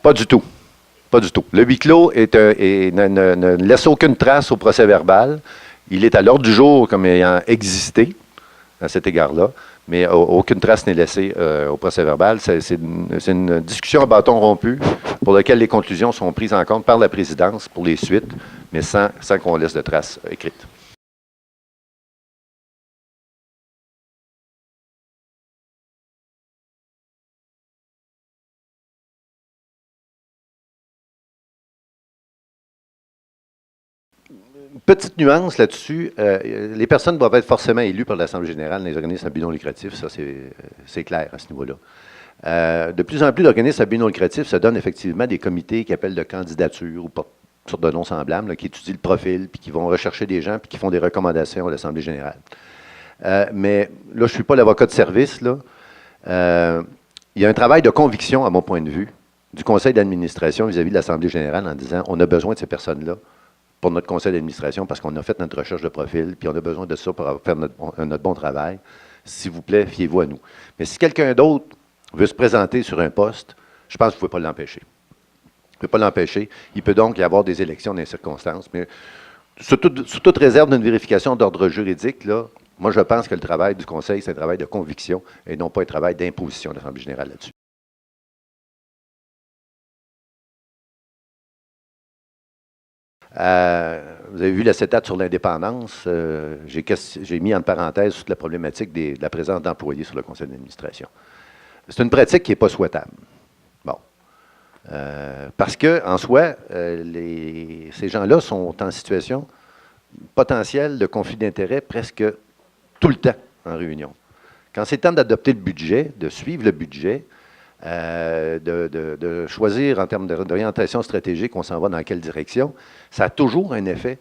Pas du tout. Pas du tout. Le huis clos ne laisse aucune trace au procès verbal. Il est à l'ordre du jour comme ayant existé à cet égard-là, mais aucune trace n'est laissée au procès verbal. C'est une discussion à bâton rompu pour laquelle les conclusions sont prises en compte par la présidence pour les suites, mais sans qu'on laisse de traces écrites. Petite nuance là-dessus, les personnes doivent être forcément élues par l'Assemblée générale dans les organismes à but non lucratif, ça c'est clair à ce niveau-là. De plus en plus d'organismes à but non lucratif se donnent effectivement des comités qui appellent de candidature ou portent toutes sortes de noms semblables, là, qui étudient le profil, puis qui vont rechercher des gens, puis qui font des recommandations à l'Assemblée générale. Mais là, je ne suis pas l'avocat de service, là. Il y a un travail de conviction, à mon point de vue, du conseil d'administration vis-à-vis de l'Assemblée générale en disant on a besoin de ces personnes-là pour notre conseil d'administration parce qu'on a fait notre recherche de profil, puis on a besoin de ça pour faire notre bon travail. S'il vous plaît, fiez-vous à nous. Mais si quelqu'un d'autre veut se présenter sur un poste, je pense que vous ne pouvez pas l'empêcher. Vous ne pouvez pas l'empêcher. Il peut donc y avoir des élections dans les circonstances, mais sous toute réserve d'une vérification d'ordre juridique, là, moi, je pense que le travail du conseil, c'est un travail de conviction et non pas un travail d'imposition de l'Assemblée générale là-dessus. Vous avez vu l'acétate sur l'indépendance. J'ai mis en parenthèse toute la problématique de la présence d'employés sur le conseil d'administration. C'est une pratique qui n'est pas souhaitable. Bon. Parce qu'en soi, ces gens-là sont en situation potentielle de conflit d'intérêts presque tout le temps en réunion. Quand c'est temps d'adopter le budget, de suivre le budget, de choisir en termes d'orientation stratégique, on s'en va dans quelle direction, ça a toujours un effet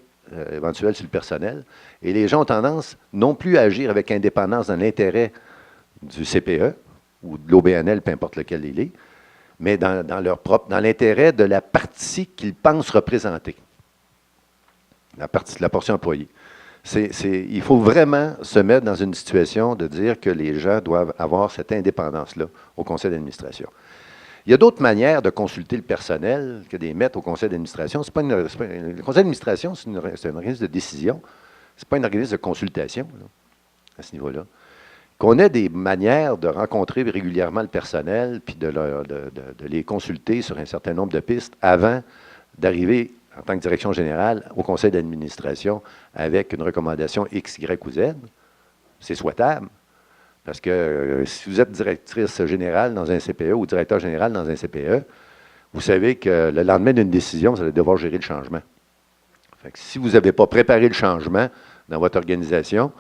éventuel sur le personnel. Et les gens ont tendance non plus à agir avec indépendance dans l'intérêt du CPE ou de l'OBNL, peu importe lequel il est, mais dans l'intérêt de la partie qu'ils pensent représenter, la portion employée. Il faut vraiment se mettre dans une situation de dire que les gens doivent avoir cette indépendance-là au conseil d'administration. Il y a d'autres manières de consulter le personnel que de les mettre au conseil d'administration. Le conseil d'administration, c'est un organisme de décision. Ce n'est pas un organisme de consultation là, à ce niveau-là. Qu'on ait des manières de rencontrer régulièrement le personnel puis de les consulter sur un certain nombre de pistes avant d'arriver en tant que direction générale au conseil d'administration avec une recommandation X, Y ou Z, c'est souhaitable. Parce que si vous êtes directrice générale dans un CPE ou directeur général dans un CPE, vous savez que le lendemain d'une décision, vous allez devoir gérer le changement. Fait que si vous n'avez pas préparé le changement dans votre organisation,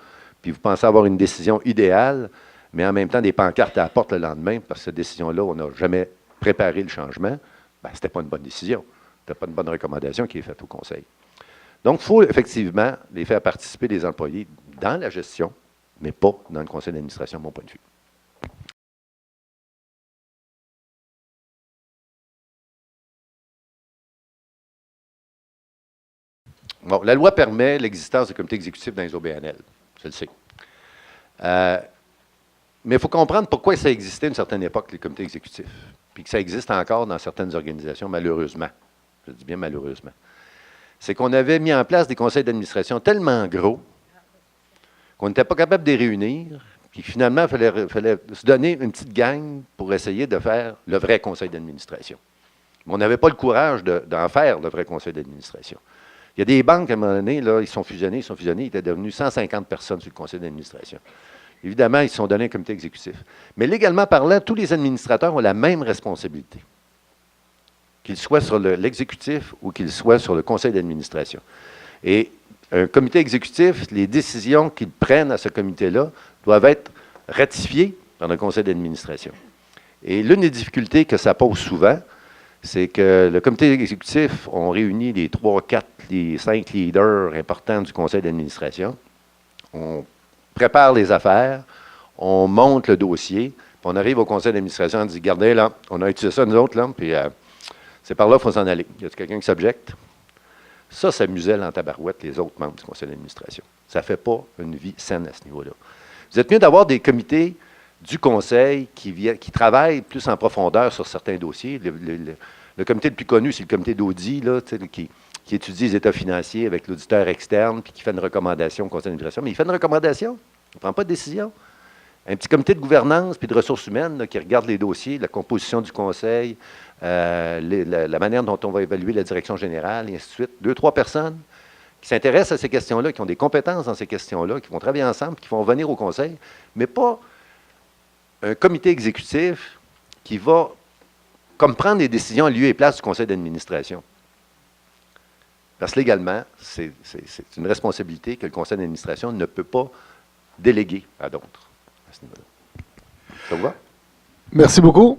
puis vous pensez avoir une décision idéale, mais en même temps des pancartes à la porte le lendemain, parce que cette décision-là, on n'a jamais préparé le changement, bien, ce n'était pas une bonne décision. Ce n'était pas une bonne recommandation qui est faite au conseil. Donc, il faut effectivement les faire participer les employés dans la gestion, mais pas dans le conseil d'administration, de mon point de vue. Bon, la loi permet l'existence de comités exécutifs dans les OBNL, je le sais. Mais il faut comprendre pourquoi ça existait à une certaine époque, les comités exécutifs, puis que ça existe encore dans certaines organisations, malheureusement. Je dis bien malheureusement. C'est qu'on avait mis en place des conseils d'administration tellement gros qu'on n'était pas capable de les réunir, puis finalement, il fallait se donner une petite gang pour essayer de faire le vrai conseil d'administration. Mais on n'avait pas le courage d'en faire le vrai conseil d'administration. Il y a des banques, à un moment donné, là, ils sont fusionnés, ils étaient devenus 150 personnes sur le conseil d'administration. Évidemment, ils se sont donné un comité exécutif. Mais légalement parlant, tous les administrateurs ont la même responsabilité, qu'ils soient sur l'exécutif ou qu'ils soient sur le conseil d'administration. Et un comité exécutif, les décisions qu'ils prennent à ce comité-là doivent être ratifiées par le conseil d'administration. Et l'une des difficultés que ça pose souvent, c'est que le comité exécutif, on réunit les 3, 4, les 5 leaders importants du conseil d'administration. On prépare les affaires, on monte le dossier, puis on arrive au conseil d'administration, on dit, regardez, là, on a étudié ça, nous autres, là, puis c'est par là qu'il faut s'en aller. Y a-t-il quelqu'un qui s'objecte? Ça muselle en tabarouette les autres membres du conseil d'administration. Ça ne fait pas une vie saine à ce niveau-là. Vous êtes mieux d'avoir des comités du conseil qui travaillent plus en profondeur sur certains dossiers. Le comité le plus connu, c'est le comité d'audit, là, qui étudie les états financiers avec l'auditeur externe, puis qui fait une recommandation au conseil d'administration. Mais il fait une recommandation, il ne prend pas de décision. Un petit comité de gouvernance puis de ressources humaines là, qui regarde les dossiers, la composition du conseil, la manière dont on va évaluer la direction générale, et ainsi de suite. 2-3 personnes qui s'intéressent à ces questions-là, qui ont des compétences dans ces questions-là, qui vont travailler ensemble, qui vont venir au conseil, mais pas un comité exécutif qui va comme prendre des décisions en lieu et place du conseil d'administration. Parce que légalement, c'est une responsabilité que le conseil d'administration ne peut pas déléguer à d'autres à ce niveau-là. Ça vous va? Merci beaucoup.